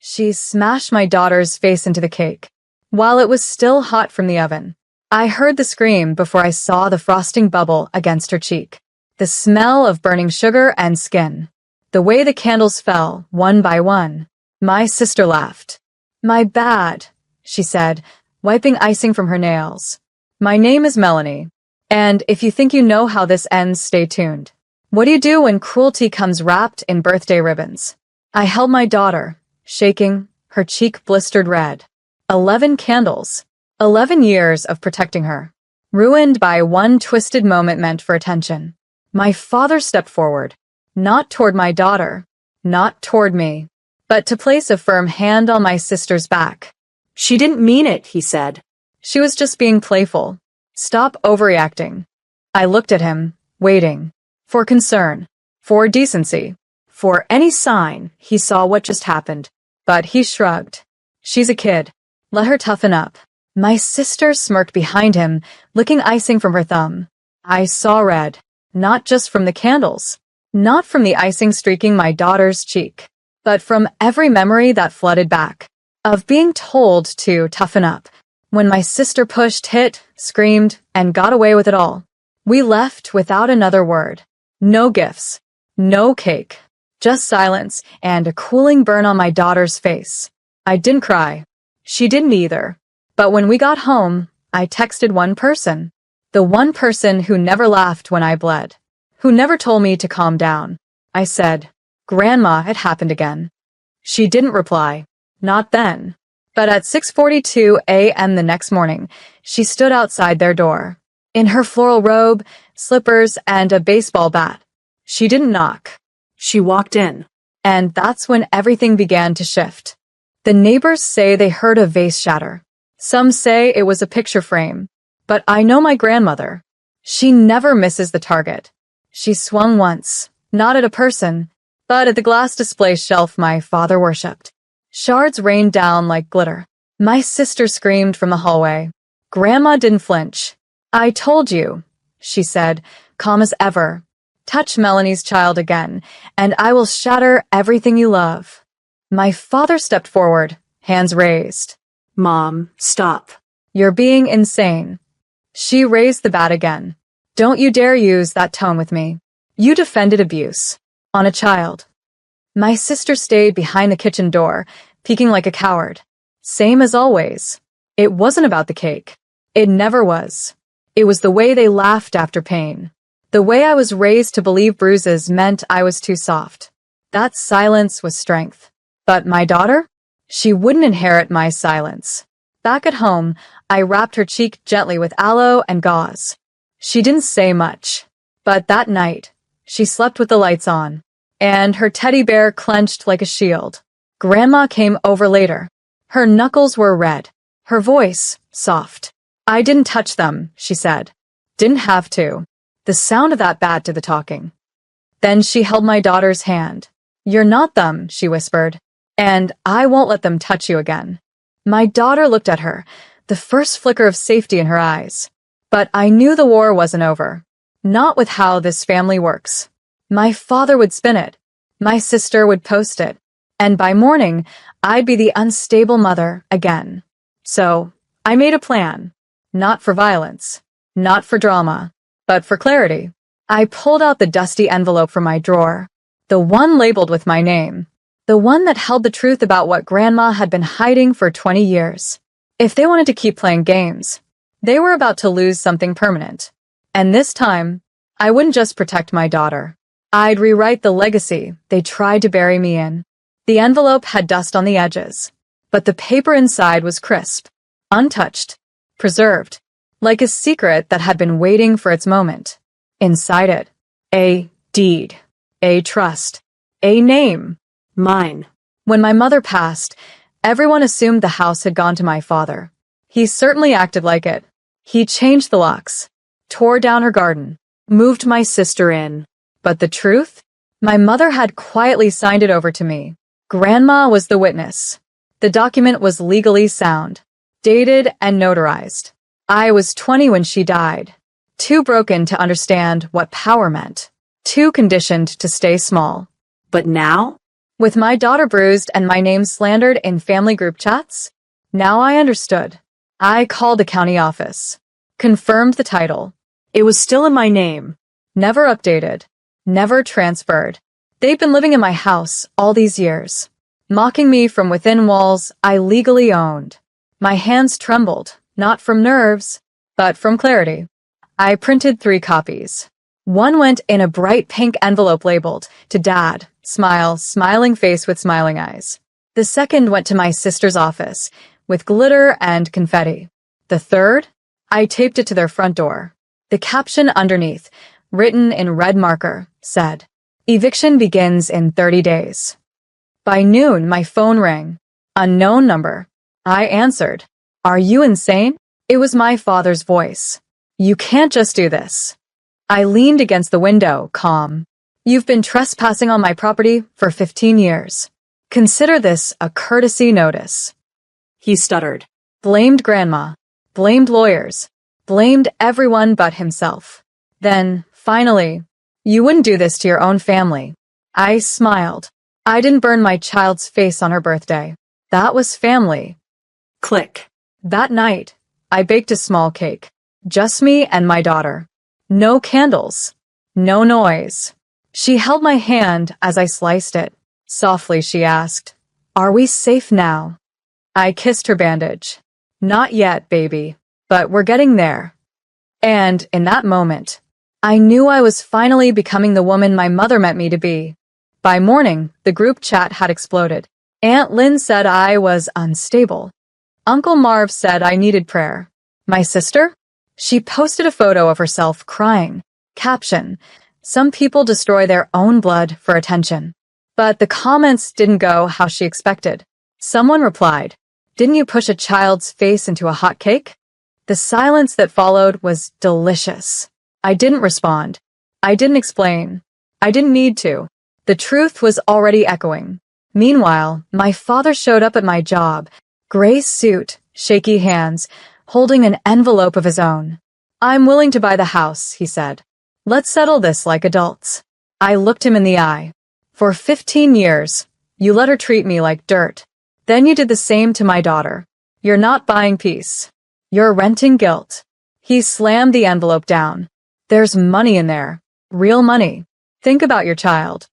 She smashed my daughter's face into the cake, while it was still hot from the oven. I heard the scream before I saw the frosting bubble against her cheek. The smell of burning sugar and skin. The way the candles fell, one by one. My sister laughed. "My bad," she said, wiping icing from her nails. "My name is Melanie. And if you think you know how this ends, stay tuned. What do you do when cruelty comes wrapped in birthday ribbons?" I held my daughter, shaking, her cheek blistered red. 11 candles. 11 years of protecting her. Ruined by one twisted moment meant for attention. My father stepped forward. Not toward my daughter. Not toward me. But to place a firm hand on my sister's back. "She didn't mean it," he said. She was just being playful. Stop overreacting. I looked at him, waiting. For concern. For decency. For any sign he saw what just happened. But he shrugged. "She's a kid. Let her toughen up." My sister smirked behind him, licking icing from her thumb. I saw red. Not just from the candles. Not from the icing streaking my daughter's cheek. But from every memory that flooded back. Of being told to toughen up. When my sister pushed, hit, screamed, and got away with it all. We left without another word. No gifts. No cake. Just silence and a cooling burn on my daughter's face. I didn't cry. She didn't either. But when we got home, I texted one person. The one person who never laughed when I bled. Who never told me to calm down. I said, "Grandma, it happened again." She didn't reply. Not then. But at 6:42 a.m. the next morning, she stood outside their door. In her floral robe, slippers, and a baseball bat. She didn't knock. She walked in. And that's when everything began to shift. The neighbors say they heard a vase shatter. Some say it was a picture frame. But I know my grandmother. She never misses the target. She swung once, not at a person, but at the glass display shelf my father worshipped. Shards rained down like glitter. My sister screamed from the hallway. Grandma didn't flinch. "I told you," she said, calm as ever. "Touch Melanie's child again, and I will shatter everything you love." My father stepped forward, hands raised. "Mom, stop." "You're being insane." She raised the bat again. "Don't you dare use that tone with me. You defended abuse. On a child." My sister stayed behind the kitchen door, peeking like a coward. Same as always. It wasn't about the cake. It never was. It was the way they laughed after pain. The way I was raised to believe bruises meant I was too soft. That silence was strength. But my daughter? She wouldn't inherit my silence. Back at home, I wrapped her cheek gently with aloe and gauze. She didn't say much. But that night, she slept with the lights on. And her teddy bear clenched like a shield. Grandma came over later. Her knuckles were red. Her voice, soft. "I didn't touch them," she said. "Didn't have to." The sound of that bat did the talking. Then she held my daughter's hand. "You're not them," she whispered. "And I won't let them touch you again." My daughter looked at her, the first flicker of safety in her eyes. But I knew the war wasn't over. Not with how this family works. My father would spin it. My sister would post it. And by morning, I'd be the unstable mother again. So, I made a plan. Not for violence. Not for drama. But for clarity. I pulled out the dusty envelope from my drawer. The one labeled with my name. The one that held the truth about what Grandma had been hiding for 20 years. If they wanted to keep playing games, they were about to lose something permanent. And this time, I wouldn't just protect my daughter. I'd rewrite the legacy they tried to bury me in. The envelope had dust on the edges, but the paper inside was crisp, untouched, preserved, like a secret that had been waiting for its moment. Inside it, a deed, a trust, a name. Mine. When my mother passed, everyone assumed the house had gone to my father. He certainly acted like it. He changed the locks, tore down her garden, moved my sister in. But the truth? My mother had quietly signed it over to me. Grandma was the witness. The document was legally sound, dated and notarized. I was 20 when she died. Too broken to understand what power meant. Too conditioned to stay small. But now? With my daughter bruised and my name slandered in family group chats? Now I understood. I called the county office. Confirmed the title. It was still in my name. Never updated. Never transferred. They've been living in my house all these years, mocking me from within walls I legally owned. My hands trembled, not from nerves, but from clarity. I printed 3 copies. One went in a bright pink envelope labeled, "To Dad, smile, smiling face with smiling eyes." The second went to my sister's office, with glitter and confetti. The third? I taped it to their front door. The caption underneath, written in red marker, said, "Eviction begins in 30 days." By noon, my phone rang. Unknown number. I answered. "Are you insane?" It was my father's voice. "You can't just do this." I leaned against the window, calm. "You've been trespassing on my property for 15 years. Consider this a courtesy notice." He stuttered. Blamed grandma. Blamed lawyers. Blamed everyone but himself. Then, finally, "You wouldn't do this to your own family." I smiled. I didn't burn my child's face on her birthday. That was family. Click. That night, I baked a small cake. Just me and my daughter. No candles. No noise. She held my hand as I sliced it. Softly, she asked, "Are we safe now?" I kissed her bandage. "Not yet, baby, but we're getting there." And in that moment, I knew I was finally becoming the woman my mother meant me to be. By morning, the group chat had exploded. Aunt Lynn said I was unstable. Uncle Marv said I needed prayer. My sister? She posted a photo of herself crying. Caption, "Some people destroy their own blood for attention." But the comments didn't go how she expected. Someone replied, "Didn't you push a child's face into a hot cake?" The silence that followed was delicious. I didn't respond. I didn't explain. I didn't need to. The truth was already echoing. Meanwhile, my father showed up at my job, gray suit, shaky hands, holding an envelope of his own. "I'm willing to buy the house," he said. "Let's settle this like adults." I looked him in the eye. "For 15 years, you let her treat me like dirt. Then you did the same to my daughter. You're not buying peace. You're renting guilt." He slammed the envelope down. "There's money in there. Real money. Think about your child."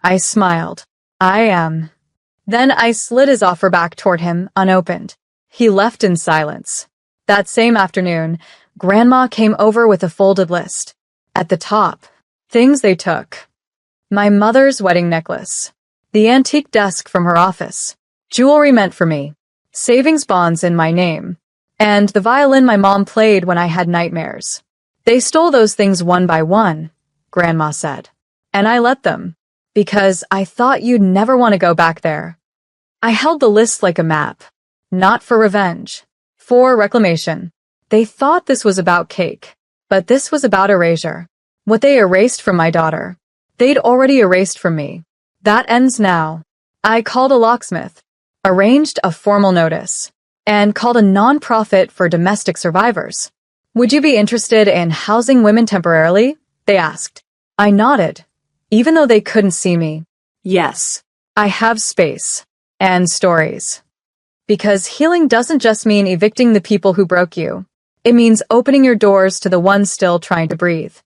I smiled. "I am." Then I slid his offer back toward him, unopened. He left in silence. That same afternoon, Grandma came over with a folded list. At the top, things they took. My mother's wedding necklace. The antique desk from her office. Jewelry meant for me. Savings bonds in my name. And the violin my mom played when I had nightmares. "They stole those things one by one," Grandma said. "And I let them. Because I thought you'd never want to go back there." I held the list like a map. Not for revenge. For reclamation. They thought this was about cake. But this was about erasure. What they erased from my daughter, they'd already erased from me. That ends now. I called a locksmith. Arranged a formal notice. And called a non-profit for domestic survivors. "Would you be interested in housing women temporarily?" they asked. I nodded. Even though they couldn't see me. "Yes, I have space. And stories." Because healing doesn't just mean evicting the people who broke you. It means opening your doors to the ones still trying to breathe.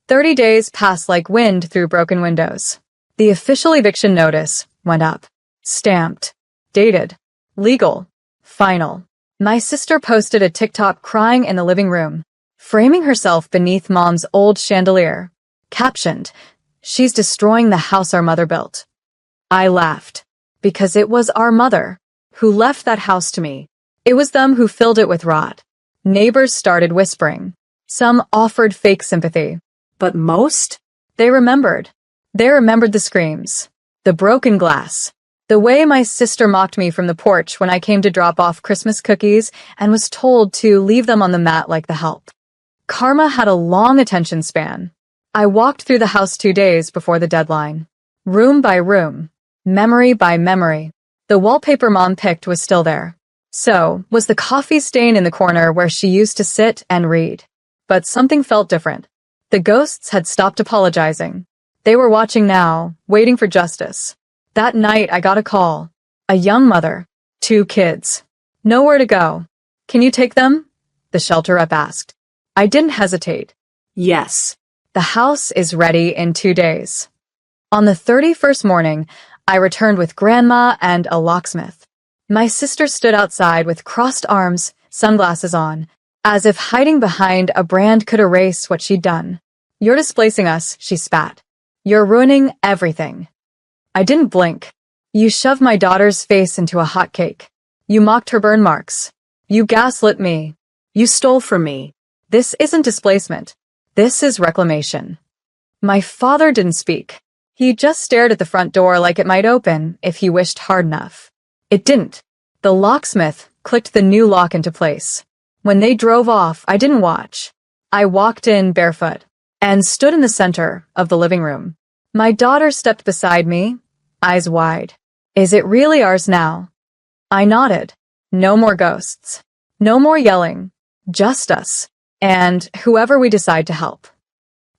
30 days passed like wind through broken windows. The official eviction notice went up. Stamped. Dated. Legal. Final. My sister posted a TikTok crying in the living room, framing herself beneath Mom's old chandelier. Captioned, "She's destroying the house our mother built." I laughed. Because it was our mother who left that house to me. It was them who filled it with rot. Neighbors started whispering. Some offered fake sympathy. But most? They remembered. They remembered the screams. The broken glass. The way my sister mocked me from the porch when I came to drop off Christmas cookies and was told to leave them on the mat like the help. Karma had a long attention span. I walked through the house 2 days before the deadline. Room by room. Memory by memory. The wallpaper Mom picked was still there. So was the coffee stain in the corner where she used to sit and read. But something felt different. The ghosts had stopped apologizing. They were watching now, waiting for justice. That night I got a call. A young mother. 2 kids. Nowhere to go. Can you take them? The shelter rep asked. I didn't hesitate. Yes. The house is ready in 2 days. On the 31st morning, I returned with Grandma and a locksmith. My sister stood outside with crossed arms, sunglasses on, as if hiding behind a brand could erase what she'd done. You're displacing us, she spat. You're ruining everything. I didn't blink. You shoved my daughter's face into a hot cake. You mocked her burn marks. You gaslit me. You stole from me. This isn't displacement. This is reclamation. My father didn't speak. He just stared at the front door like it might open if he wished hard enough. It didn't. The locksmith clicked the new lock into place. When they drove off, I didn't watch. I walked in barefoot and stood in the center of the living room. My daughter stepped beside me, eyes wide. Is it really ours now? I nodded. No more ghosts. No more yelling. Just us. And whoever we decide to help.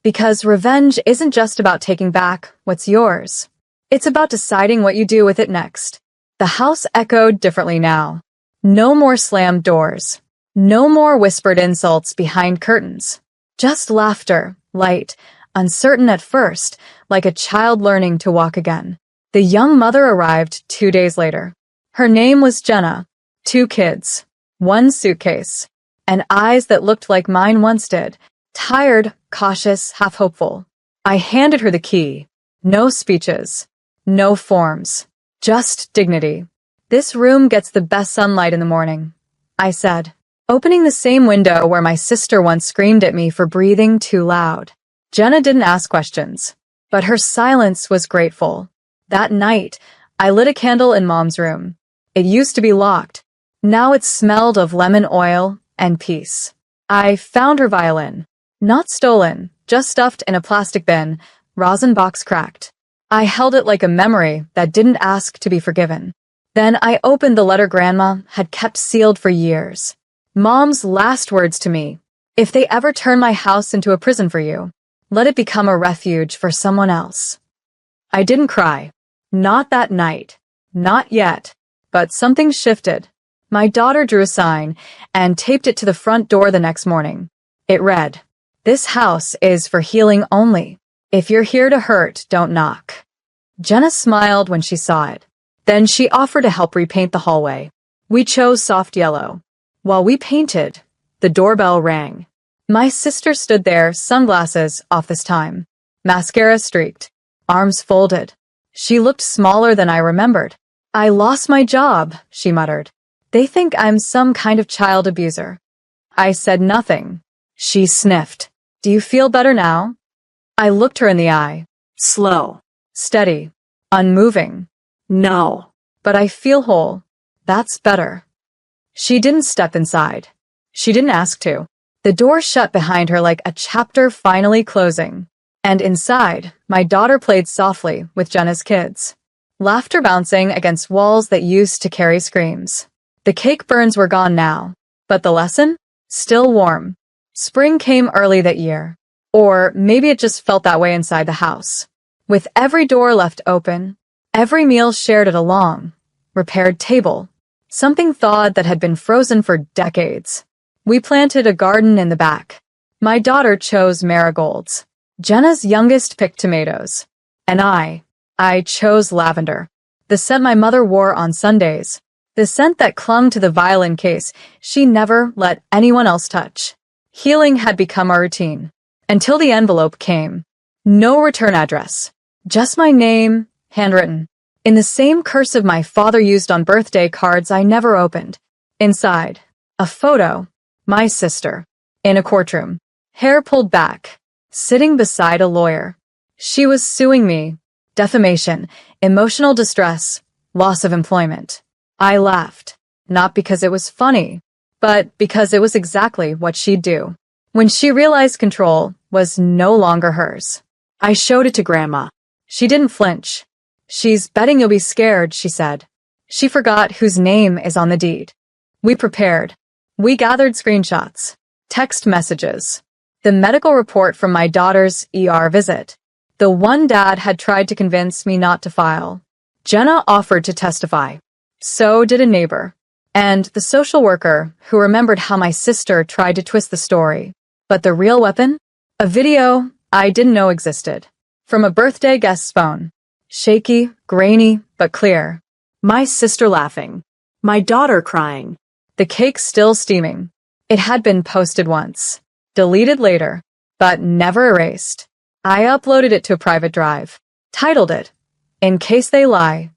Because revenge isn't just about taking back what's yours. It's about deciding what you do with it next. The house echoed differently now. No more slammed doors. No more whispered insults behind curtains. Just laughter, light, uncertain at first, like a child learning to walk again. The young mother arrived 2 days later. Her name was Jenna. 2 kids. 1 suitcase. And eyes that looked like mine once did. Tired, cautious, half-hopeful. I handed her the key. No speeches. No forms. Just dignity. This room gets the best sunlight in the morning, I said, opening the same window where my sister once screamed at me for breathing too loud. Jenna didn't ask questions, but her silence was grateful. That night, I lit a candle in Mom's room. It used to be locked. Now it smelled of lemon oil and peace. I found her violin. Not stolen, just stuffed in a plastic bin, rosin box cracked. I held it like a memory that didn't ask to be forgiven. Then I opened the letter Grandma had kept sealed for years. Mom's last words to me. If they ever turn my house into a prison for you, let it become a refuge for someone else. I didn't cry. Not that night. Not yet. But something shifted. My daughter drew a sign and taped it to the front door the next morning. It read, "This house is for healing only. If you're here to hurt, don't knock." Jenna smiled when she saw it. Then she offered to help repaint the hallway. We chose soft yellow. While we painted, the doorbell rang. My sister stood there, sunglasses off this time, mascara streaked, arms folded. She looked smaller than I remembered. "I lost my job," she muttered. "They think I'm some kind of child abuser." I said nothing. She sniffed. "Do you feel better now?" I looked her in the eye. Slow. Steady. Unmoving. No. "But I feel whole. That's better." She didn't step inside. She didn't ask to. The door shut behind her like a chapter finally closing. And inside, my daughter played softly with Jenna's kids. Laughter bouncing against walls that used to carry screams. The cake burns were gone now. But the lesson? Still warm. Spring came early that year. Or maybe it just felt that way inside the house. With every door left open, every meal shared at a long, repaired table. Something thawed that had been frozen for decades. We planted a garden in the back. My daughter chose marigolds. Jenna's youngest picked tomatoes. And I chose lavender. The scent my mother wore on Sundays. The scent that clung to the violin case she never let anyone else touch. Healing had become our routine. Until the envelope came. No return address. Just my name, handwritten. In the same cursive my father used on birthday cards I never opened. Inside, a photo. My sister. In a courtroom. Hair pulled back. Sitting beside a lawyer. She was suing me. Defamation, emotional distress, loss of employment. I laughed. Not because it was funny, but because it was exactly what she'd do. When she realized control was no longer hers. I showed it to Grandma. She didn't flinch. "She's betting you'll be scared," she said. She forgot whose name is on the deed. We prepared. We gathered screenshots, text messages, the medical report from my daughter's ER visit, the one Dad had tried to convince me not to file. Jenna offered to testify. So did a neighbor. And the social worker, who remembered how my sister tried to twist the story. But the real weapon? A video I didn't know existed. From a birthday guest's phone. Shaky, grainy, but clear. My sister laughing. My daughter crying. The cake still steaming. It had been posted once. Deleted later. But never erased. I uploaded it to a private drive. Titled it, "In Case They Lie."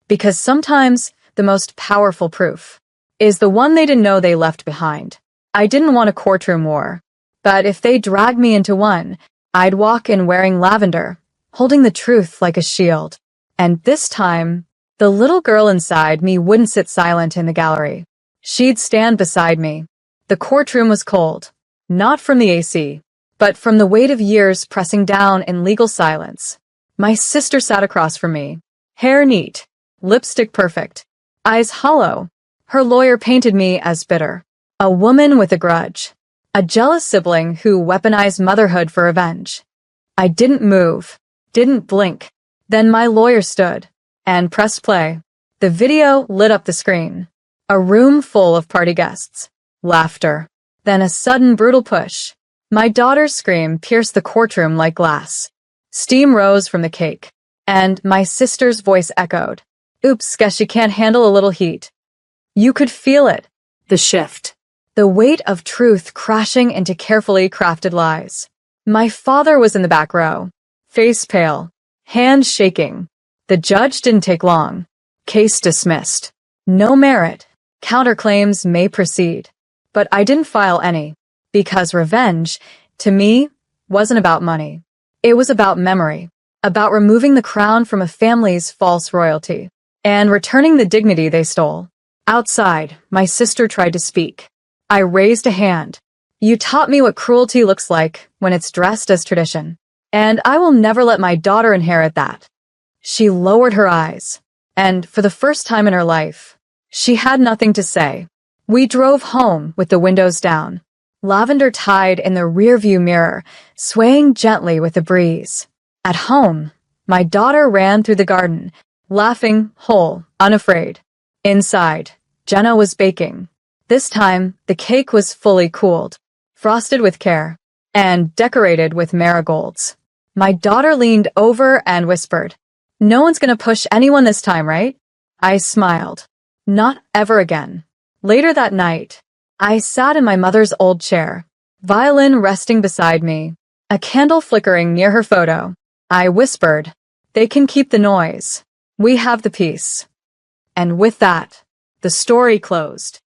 Because sometimes the most powerful proof is the one they didn't know they left behind. I didn't want a courtroom war. But if they dragged me into one, I'd walk in wearing lavender, holding the truth like a shield. And this time, the little girl inside me wouldn't sit silent in the gallery. She'd stand beside me. The courtroom was cold. Not from the AC, but from the weight of years pressing down in legal silence. My sister sat across from me. Hair neat. Lipstick perfect. Eyes hollow. Her lawyer painted me as bitter. A woman with a grudge. A jealous sibling who weaponized motherhood for revenge. I didn't move. Didn't blink. Then my lawyer stood and pressed play. The video lit up the screen. A room full of party guests. Laughter. Then a sudden brutal push. My daughter's scream pierced the courtroom like glass. Steam rose from the cake. And my sister's voice echoed. Oops, guess she can't handle a little heat. You could feel it. The shift. The weight of truth crashing into carefully crafted lies. My father was in the back row. Face pale. Hands shaking. The judge didn't take long. Case dismissed. No merit. Counterclaims may proceed. But I didn't file any. Because revenge, to me, wasn't about money. It was about memory. About removing the crown from a family's false royalty. And returning the dignity they stole. Outside, my sister tried to speak. I raised a hand. You taught me what cruelty looks like when it's dressed as tradition. And I will never let my daughter inherit that. She lowered her eyes. And for the first time in her life, she had nothing to say. We drove home with the windows down. Lavender tied in the rearview mirror, swaying gently with the breeze. At home, my daughter ran through the garden, laughing, whole, unafraid. Inside, Jenna was baking. This time, the cake was fully cooled, frosted with care, and decorated with marigolds. My daughter leaned over and whispered, "No one's gonna push anyone this time, right?" I smiled. Not ever again. Later that night, I sat in my mother's old chair, violin resting beside me, a candle flickering near her photo. I whispered, "They can keep the noise. We have the peace." And with that, the story closed.